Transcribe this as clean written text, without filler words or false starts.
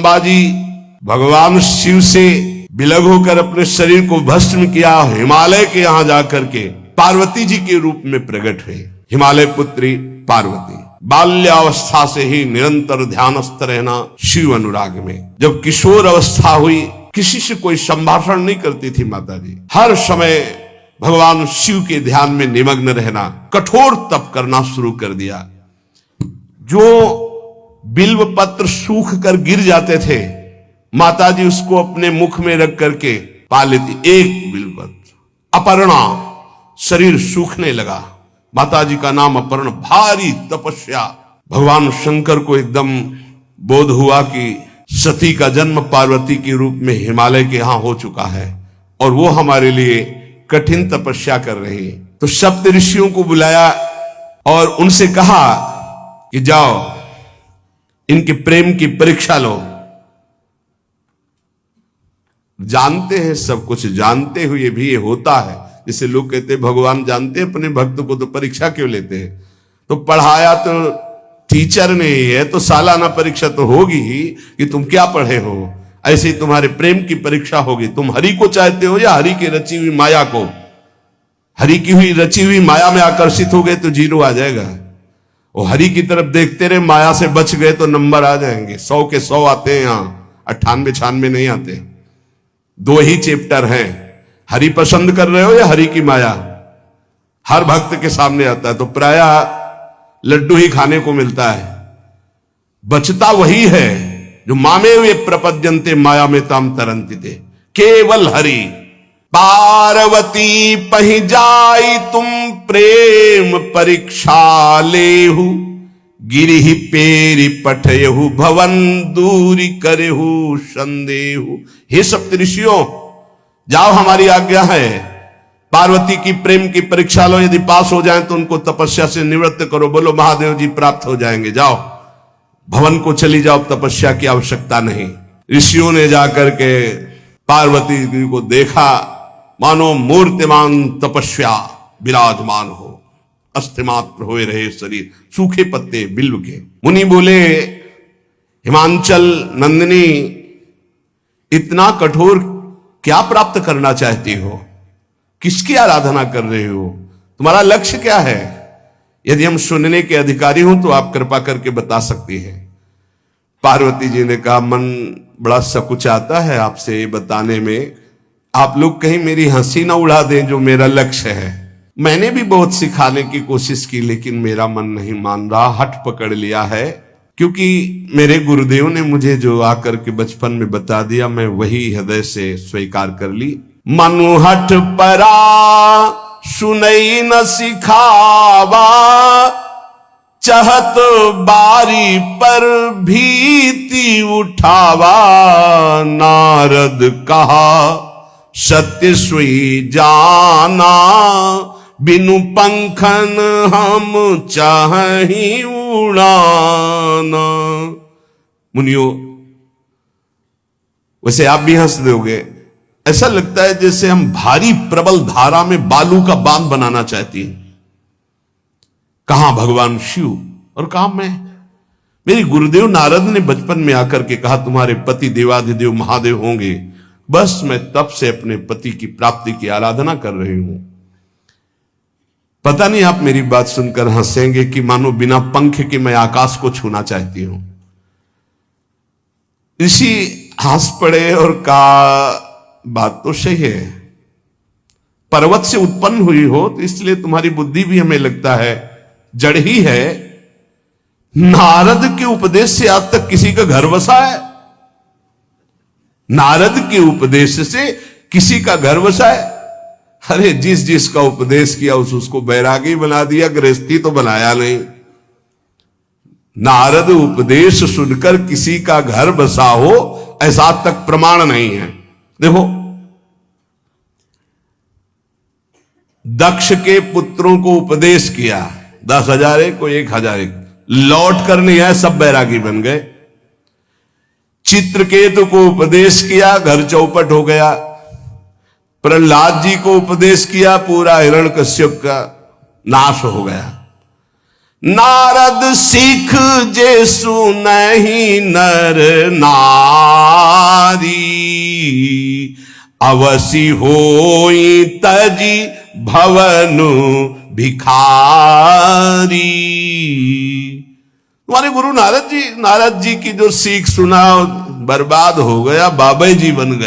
संभाजी भगवान शिव से विलग होकर अपने शरीर को भस्म किया, हिमालय के यहां जाकर के पार्वती जी के रूप में प्रकट हुए। हिमालय पुत्री पार्वती बाल्यावस्था से ही निरंतर ध्यानस्थ रहना शिव अनुराग में। जब किशोर अवस्था हुई, किसी से कोई संभाषण नहीं करती थी माता जी, हर समय भगवान शिव के ध्यान में निमग्न रहना, कठोर तप करना शुरू कर दिया। जो बिल्व पत्र सूख कर गिर जाते थे, माता जी उसको अपने मुख में रख करके पा लेती। एक बिल्व पत्र, अपर्णा, शरीर सूखने लगा। माता जी का नाम अपर्णा। भारी तपस्या। भगवान शंकर को एकदम बोध हुआ कि सती का जन्म पार्वती के रूप में हिमालय के यहां हो चुका है और वो हमारे लिए कठिन तपस्या कर रही है। तो सप्त ऋषियों को बुलाया और उनसे कहा कि जाओ इनके प्रेम की परीक्षा लो। जानते हैं, सब कुछ जानते हुए भी ये होता है। जैसे लोग कहते हैं भगवान जानते हैं अपने भक्त को, तो परीक्षा क्यों लेते हैं? तो पढ़ाया तो टीचर ने ही है, तो सालाना परीक्षा तो होगी ही कि तुम क्या पढ़े हो। ऐसे ही तुम्हारे प्रेम की परीक्षा होगी। तुम हरि को चाहते हो या हरि की रची हुई माया को? हरि की हुई रची हुई माया में आकर्षित हो गए तो 0 आ जाएगा। और हरि की तरफ देखते रहे, माया से बच गए तो नंबर आ जाएंगे। 100 के 100 आते हैं यहाँ, 98 96 नहीं आते। 2 ही चैप्टर हैं, हरि पसंद कर रहे हो या हरि की माया। हर भक्त के सामने आता है तो प्राय लड्डू ही खाने को मिलता है। बचता वही है जो मामे वे प्रपद्यन्ते माया में ताम तरंती थे। केवल हरि। पार्वती पहि जाई तुम प्रेम परीक्षा लेहु, गिरिहि पेरि पठयहु भवन दूरी करेहु संदेहु। हे सप्तऋषियों, जाओ, हमारी आज्ञा है। पार्वती की प्रेम की परीक्षा लो, यदि पास हो जाएं तो उनको तपस्या से निवृत्त करो। बोलो महादेव जी प्राप्त हो जाएंगे। जाओ भवन को चली जाओ, तपस्या की आवश्यकता नहीं। ऋषियों ने जाकर के पार्वती जी को देखा, मानो मूर्तिमान तपस्या विराजमान हो, अस्थिमात्र हुए रहे शरीर, सूखे पत्ते बिल्व के। मुनि बोले, हिमांचल नंदिनी, इतना कठोर क्या प्राप्त करना चाहती हो? किसकी आराधना कर रहे हो? तुम्हारा लक्ष्य क्या है? यदि हम सुनने के अधिकारी हों तो आप कृपा करके बता सकती हैं। पार्वती जी ने कहा, मन बड़ा सकुचाता है आपसे ये बताने में। आप लोग कहीं मेरी हंसी ना उड़ा दें जो मेरा लक्ष्य है। मैंने भी बहुत सिखाने की कोशिश की, लेकिन मेरा मन नहीं मान रहा, हठ पकड़ लिया है। क्योंकि मेरे गुरुदेव ने मुझे जो आकर के बचपन में बता दिया, मैं वही हृदय से स्वीकार कर ली। मनुहठ परा सुनई न सिखावा, चहत बारी पर भीति उठावा। नारद कहा सत्य सोई जाना, बिनु पंखन हम चाहि उड़ाना। मुनियो, वैसे आप भी हंस दोगे। ऐसा लगता है जैसे हम भारी प्रबल धारा में बालू का बांध बनाना चाहती हैं। कहां भगवान शिव और कहां मैं? मेरे गुरुदेव नारद ने बचपन में आकर के कहा, तुम्हारे पति देवाधिदेव महादेव होंगे। बस मैं तब से अपने पति की प्राप्ति की आराधना कर रही हूं। पता नहीं आप मेरी बात सुनकर हंसेंगे कि मानो बिना पंख के मैं आकाश को छूना चाहती हूं। ऋषि हंस पड़े और कहा, बात तो सही है, पर्वत से उत्पन्न हुई हो तो इसलिए तुम्हारी बुद्धि भी हमें लगता है जड़ ही है। नारद के उपदेश से आज तक किसी का घर बसा है? नारद के उपदेश से किसी का घर बसा है? अरे जिस जिसका उपदेश किया उसको बैरागी बना दिया, गृहस्थी तो बनाया नहीं। नारद उपदेश सुनकर किसी का घर बसा हो ऐसा तक प्रमाण नहीं है। देखो, दक्ष के पुत्रों को उपदेश किया, 10,000 एक को 1,000 एक, लौट कर नहीं आए, सब बैरागी बन गए। चित्रकेतु को उपदेश किया, घर चौपट हो गया। प्रहलाद जी को उपदेश किया, पूरा हिरण्यकश्यप का नाश हो गया। नारद सीख जे सुनहि नर नारी, अवसि होई तजी भवनु भिखारी। हमारे गुरु नारद जी की जो सीख सुना बर्बाद हो गया, बाबा जी बन गए।